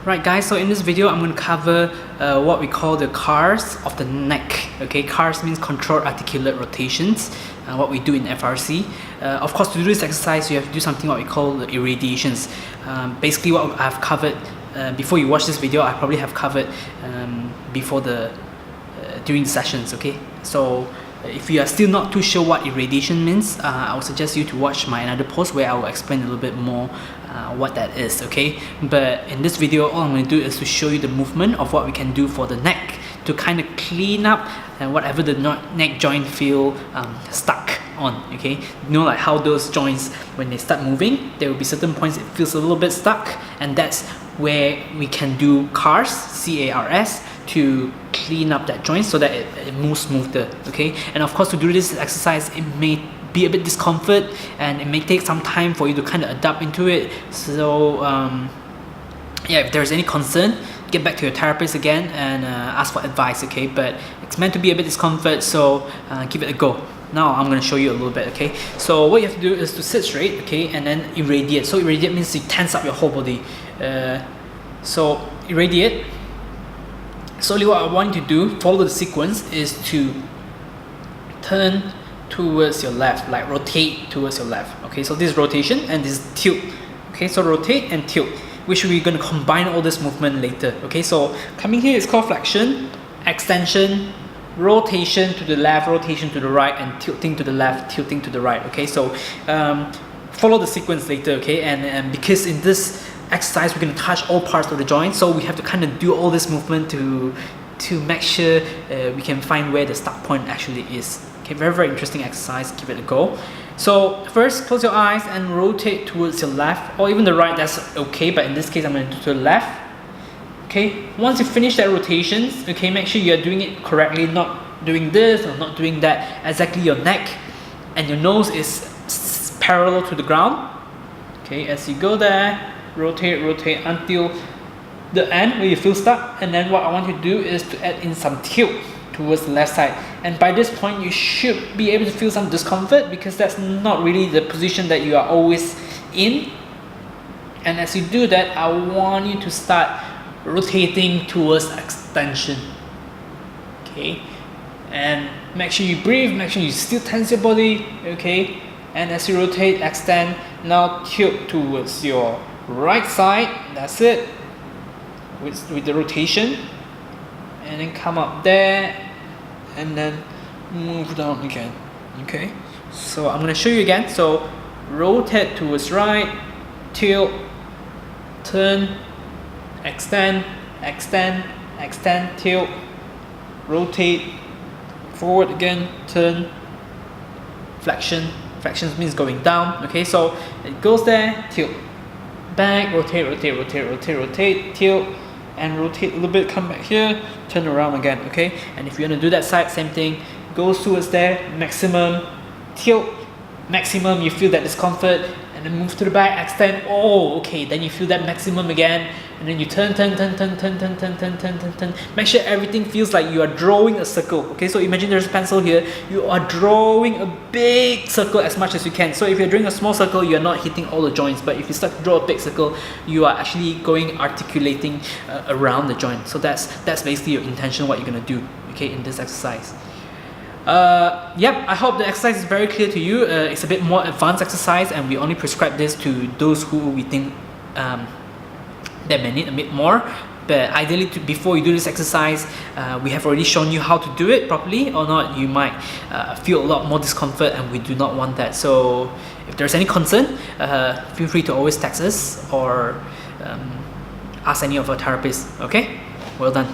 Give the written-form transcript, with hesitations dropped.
Right guys, so in this video I'm going to cover what we call the CARs of the neck. Okay, CARs means Controlled Articular Rotations, what we do in FRC. Of course, to do this exercise you have to do something what we call the irradiations. Basically what I've covered before you watch this video, I probably have covered before during the sessions. Okay, so if you are still not too sure what irradiation means, I would suggest you to watch my another post where I will explain a little bit more what that is. Okay, but in this video all I'm going to do is to show you the movement of what we can do for the neck to kind of clean up whatever the neck joint feel stuck on. Okay, you know, like how those joints, when they start moving, there will be certain points it feels a little bit stuck, and that's where we can do CARs, C-A-R-S, to clean up that joint so that it moves smoother. Okay, and of course to do this exercise it may be a bit discomfort and it may take some time for you to kind of adapt into it. So yeah, if there's any concern, get back to your therapist again and ask for advice. Okay, but it's meant to be a bit discomfort, so give it a go. Now I'm going to show you a little bit. Okay, so what you have to do is to sit straight, okay, and then irradiate. So irradiate means you tense up your whole body. So irradiate. Slowly what I want you to do, follow the sequence, is to turn towards your left, like rotate towards your left. Okay, so this is rotation and this is tilt. Okay, so rotate and tilt, which we're going to combine all this movement later. Okay, so coming here is called flexion, extension, rotation to the left, rotation to the right, and tilting to the left, tilting to the right. Okay, so follow the sequence later. Okay, and because in this exercise we're going to touch all parts of the joint, so we have to kind of do all this movement to make sure we can find where the start point actually is. Okay, very interesting exercise, give it a go. So first, close your eyes and rotate towards your left, or even the right, that's okay, but in this case I'm going to do to the left. Okay, once you finish that rotations, okay, make sure you're doing it correctly, not doing this or not doing that. Exactly, your neck and your nose is parallel to the ground. Okay, as you go there, rotate until the end where you feel stuck, and then what I want you to do is to add in some tilt towards the left side, and by this point you should be able to feel some discomfort because that's not really the position that you are always in. And as you do that, I want you to start rotating towards extension. Okay, and make sure you breathe, make sure you still tense your body. Okay, and as you rotate, extend, now tilt towards your right side, that's it, with the rotation, and then come up there and then move down again. Okay, so I'm going to show you again. So rotate towards right, tilt, turn, extend, extend, extend, tilt, rotate, forward again, turn, flexion. Flexion means going down. Okay, so it goes there, tilt, back, rotate, rotate, rotate, rotate, rotate, tilt, and rotate a little bit, come back here, turn around again. Okay, and if you want to do that side, same thing, goes towards there, maximum, tilt, maximum, you feel that discomfort, and then move to the back, extend, oh, okay, then you feel that maximum again, and then you turn, make sure everything feels like you are drawing a circle. Okay, so imagine there's a pencil here, you are drawing a big circle as much as you can. So if you're drawing a small circle, you're not hitting all the joints, but if you start to draw a big circle, you are actually articulating around the joint. So that's basically your intention, what you're going to do, okay, in this exercise. Yep, I hope the exercise is very clear to you. It's a bit more advanced exercise, and we only prescribe this to those who we think that may need a bit more. But ideally, before you do this exercise, we have already shown you how to do it properly, or not you might feel a lot more discomfort, and we do not want that. So if there's any concern, feel free to always text us or ask any of our therapists. Okay, well done.